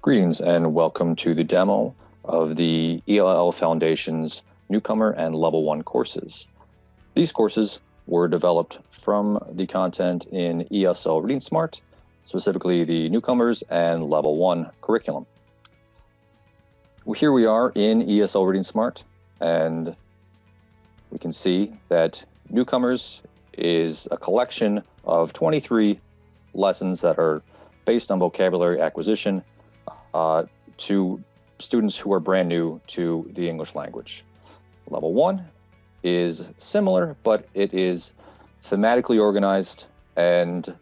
Greetings and welcome to the demo of the ELL Foundation's Newcomer and Level 1 courses. These courses were developed from the content in ESL Reading Smart, specifically the Newcomers and Level 1 curriculum. Here we are in ESL Reading Smart, and we can see that Newcomers is a collection of 23 lessons that are based on vocabulary acquisition to students who are brand new to the English language. Level 1 is similar, but it is thematically organized and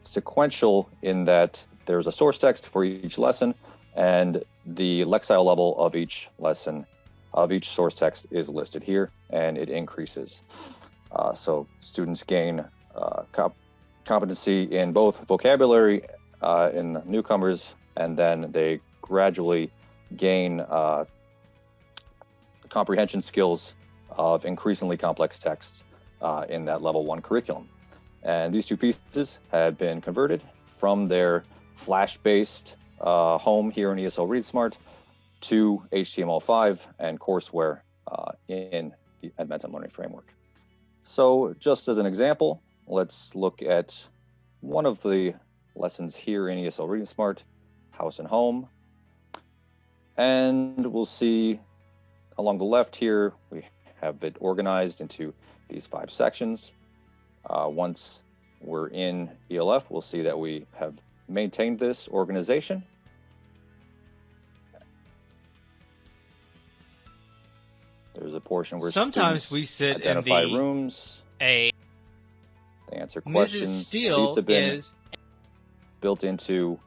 sequential in that there's a source text for each lesson, and the lexile level of each lesson, of each source text is listed here, and it increases. So students gain competency in both vocabulary in Newcomers, and then they gradually gain comprehension skills of increasingly complex texts in that Level 1 curriculum. And these two pieces had been converted from their Flash-based home here in ESL Read Smart to HTML5 and courseware in the Edmentum Learning Framework. So just as an example, let's look at one of the lessons here in ESL Reading Smart, House and Home. And we'll see along the left here, we have it organized into these 5 sections. Once we're in ELF, we'll see that we have maintained this organization. There's a portion where sometimes we sit identify in the rooms. They answer Mrs. questions. Steele These have been is built into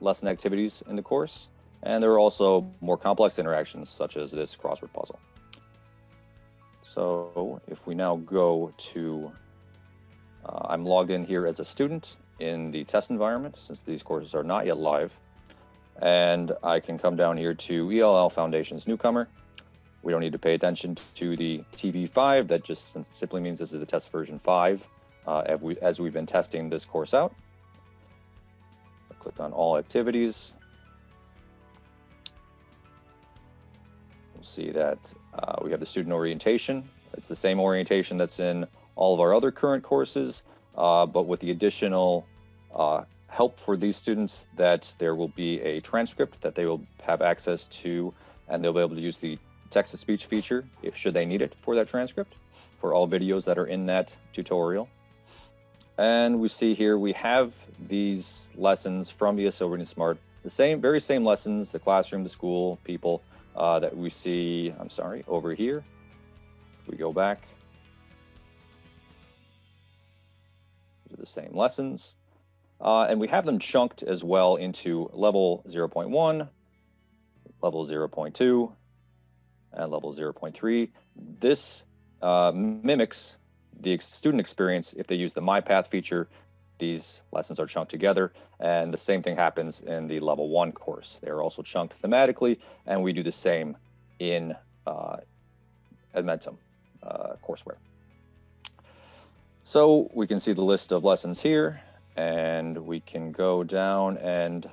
lesson activities in the course. And there are also more complex interactions, such as this crossword puzzle. So if we now go to, I'm logged in here as a student in the test environment, since these courses are not yet live. And I can come down here to ELL Foundations Newcomer. We don't need to pay attention to the TV5. That just simply means this is the test version 5 as we've been testing this course out. Click on all activities. We'll see that we have the student orientation. It's the same orientation that's in all of our other current courses, but with the additional help for these students that there will be a transcript that they will have access to, and they'll be able to use the text-to-speech feature should they need it for that transcript, for all videos that are in that tutorial. And we see here we have these lessons from ESL Reading Smart, the very same lessons, the classroom, the school, people that we see, over here. If we go back, these are the same lessons. And we have them chunked as well into level 0.1, level 0.2, and level 0.3. This mimics the student experience. If they use the My Path feature, these lessons are chunked together, and the same thing happens in the level 1 course. They're also chunked thematically, and we do the same in Edmentum courseware. So we can see the list of lessons here, and we can go down and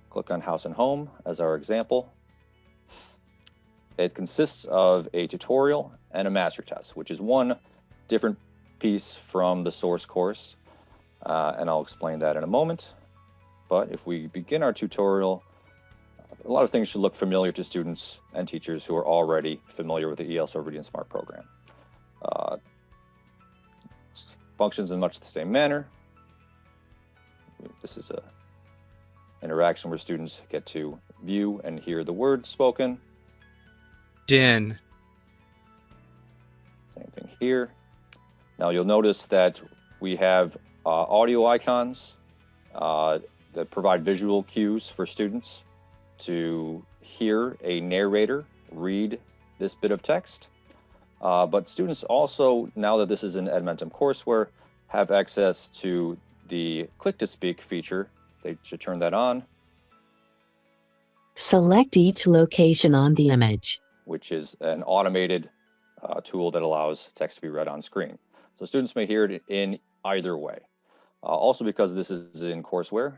click on House and Home as our example. It consists of a tutorial and a master test, which is one different piece from the source course, and I'll explain that in a moment. But if we begin our tutorial, a lot of things should look familiar to students and teachers who are already familiar with the ESL Reading Smart program. Functions in much the same manner. This is an interaction where students get to view and hear the word spoken. din. Same thing here. Now you'll notice that we have audio icons that provide visual cues for students to hear a narrator read this bit of text. But students also, now that this is in Edmentum courseware, have access to the click to speak feature. They should turn that on. Select each location on the image, which is an automated tool that allows text to be read on screen. So students may hear it in either way. Also, because this is in courseware,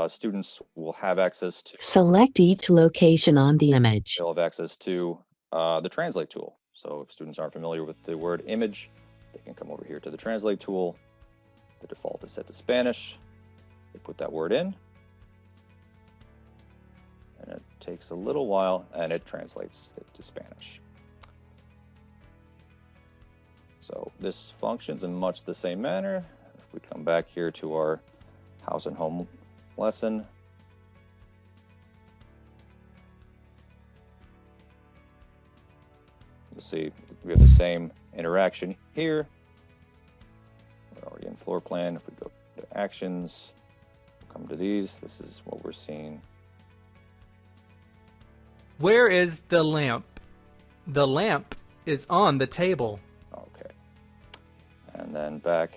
students will have access to. Select each location on the image. They'll have access to the translate tool. So if students aren't familiar with the word image, they can come over here to the translate tool. The default is set to Spanish. They put that word in, and it takes a little while, and it translates it to Spanish. So this functions in much the same manner. If we come back here to our house and home lesson, you'll see we have the same interaction here. We're already in floor plan. If we go to actions, we'll come to these. This is what we're seeing. Where is the lamp? The lamp is on the table. Okay. And then back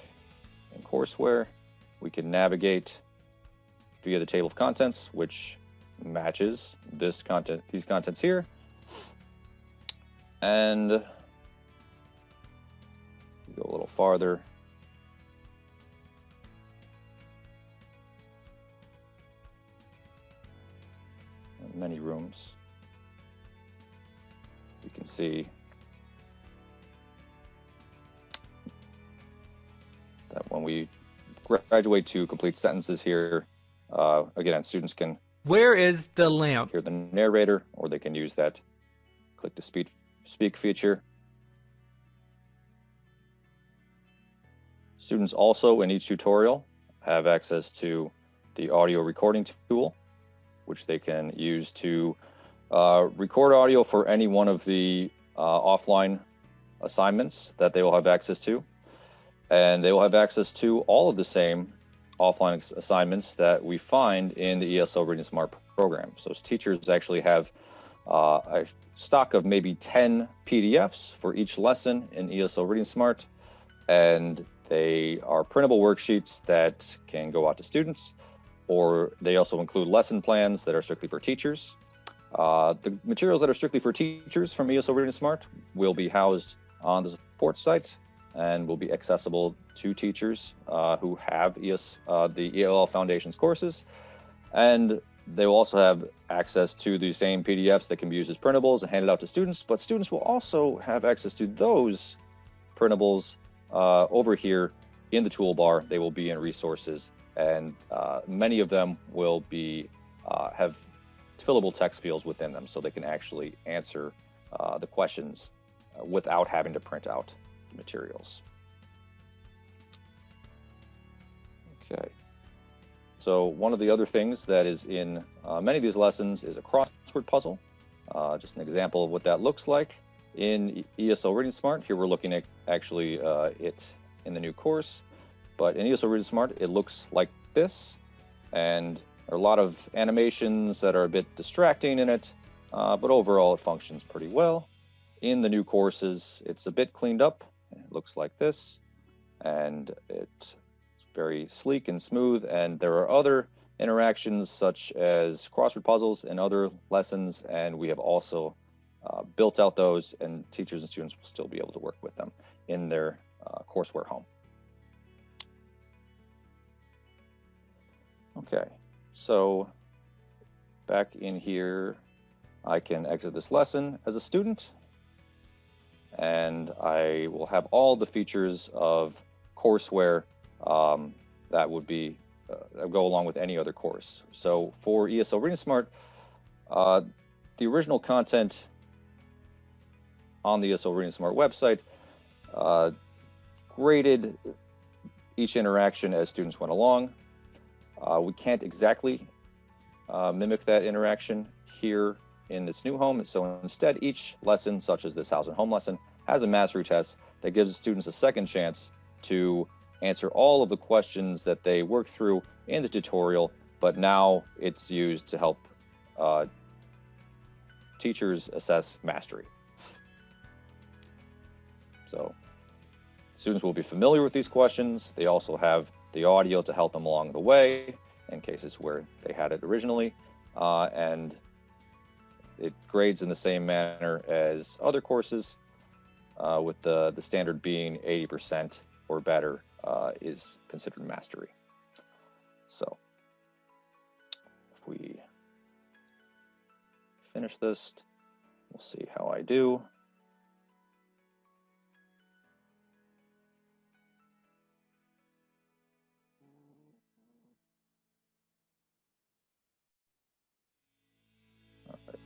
in courseware, we can navigate via the table of contents, which matches this content, these contents here. And go a little farther. Many rooms. You can see that when we graduate to complete sentences here, again, students can Where is the lamp? hear the narrator, or they can use that click to speak feature. Students also in each tutorial have access to the audio recording tool, which they can use to record audio for any one of the offline assignments that they will have access to. And they will have access to all of the same offline assignments that we find in the ESL Reading Smart program. So teachers actually have a stock of maybe 10 PDFs for each lesson in ESL Reading Smart, and they are printable worksheets that can go out to students, or they also include lesson plans that are strictly for teachers. The materials that are strictly for teachers from ESL Reading Smart will be housed on the support site and will be accessible to teachers who have the ELL Foundations courses. And they will also have access to the same PDFs that can be used as printables and handed out to students, but students will also have access to those printables over here in the toolbar. They will be in resources, and many of them will be have fillable text fields within them, so they can actually answer the questions without having to print out the materials. Okay. So one of the other things that is in many of these lessons is a crossword puzzle. Just an example of what that looks like in ESL Reading Smart. Here we're looking at actually it in the new course, but in ESL Reading Smart, it looks like this. And there are a lot of animations that are a bit distracting in it, but overall it functions pretty well. In the new courses, it's a bit cleaned up. It looks like this, and it's very sleek and smooth. And there are other interactions such as crossword puzzles and other lessons, and we have also built out those, and teachers and students will still be able to work with them in their courseware home. Okay, so back in here, I can exit this lesson as a student, and I will have all the features of courseware that would be go along with any other course. So for ESL Reading Smart, the original content on the ESL Reading Smart website graded each interaction as students went along. We can't exactly mimic that interaction here in this new home. So instead, each lesson, such as this house and home lesson, has a mastery test that gives students a second chance to answer all of the questions that they work through in the tutorial, but now it's used to help teachers assess mastery. So students will be familiar with these questions. They also have the audio to help them along the way in cases where they had it originally, and it grades in the same manner as other courses, with the standard being 80% or better is considered mastery. So if we finish this, we'll see how I do. All right.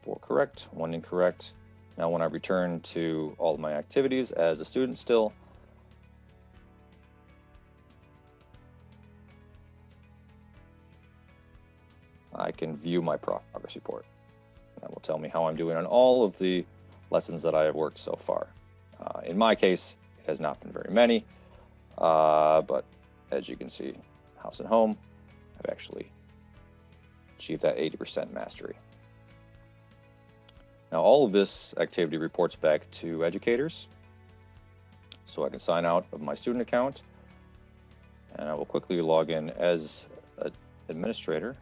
4 correct, 1 incorrect. Now when I return to all of my activities as a student still, I can view my progress report. That will tell me how I'm doing on all of the lessons that I have worked so far. In my case, it has not been very many, but as you can see, house and home, I've actually achieved that 80% mastery. Now all of this activity reports back to educators, so I can sign out of my student account, and I will quickly log in as an administrator.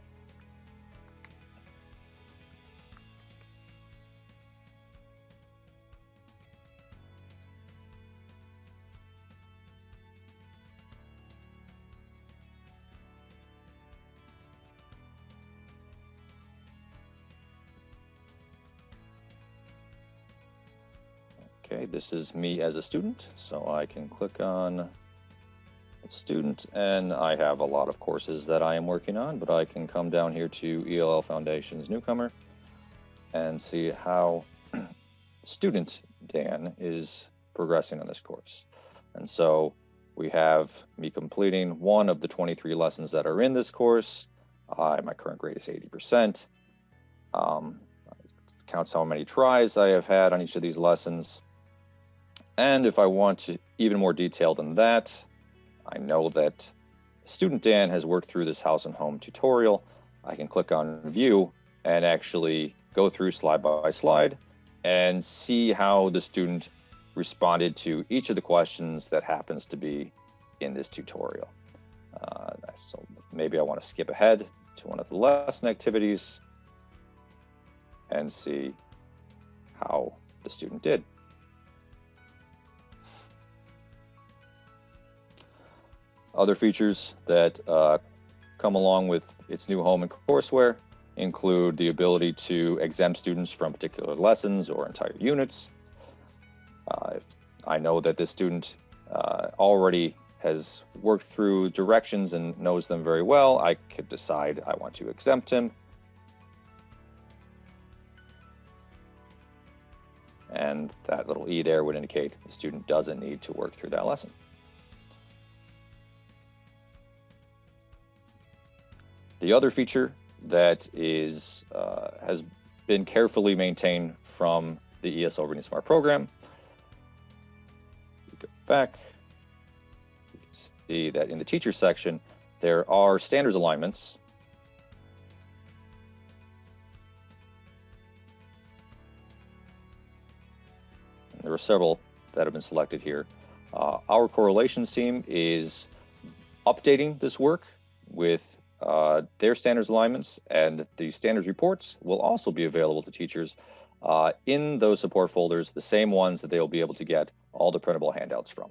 Okay, this is me as a student, so I can click on student, and I have a lot of courses that I am working on, but I can come down here to ELL Foundations Newcomer and see how student Dan is progressing on this course. And so we have me completing 1 of the 23 lessons that are in this course. My current grade is 80%. Counts how many tries I have had on each of these lessons. And if I want to even more detail than that, I know that student Dan has worked through this house and home tutorial. I can click on view and actually go through slide by slide and see how the student responded to each of the questions that happens to be in this tutorial. So maybe I want to skip ahead to one of the lesson activities and see how the student did. Other features that come along with its new home and courseware include the ability to exempt students from particular lessons or entire units. If I know that this student already has worked through directions and knows them very well, I could decide I want to exempt him. And that little E there would indicate the student doesn't need to work through that lesson. The other feature that is has been carefully maintained from the ESL Reading Smart program. We go back. You can see that in the teacher section, there are standards alignments. And there are several that have been selected here. Our correlations team is updating this work with their standards alignments, and the standards reports will also be available to teachers in those support folders, the same ones that they will be able to get all the printable handouts from.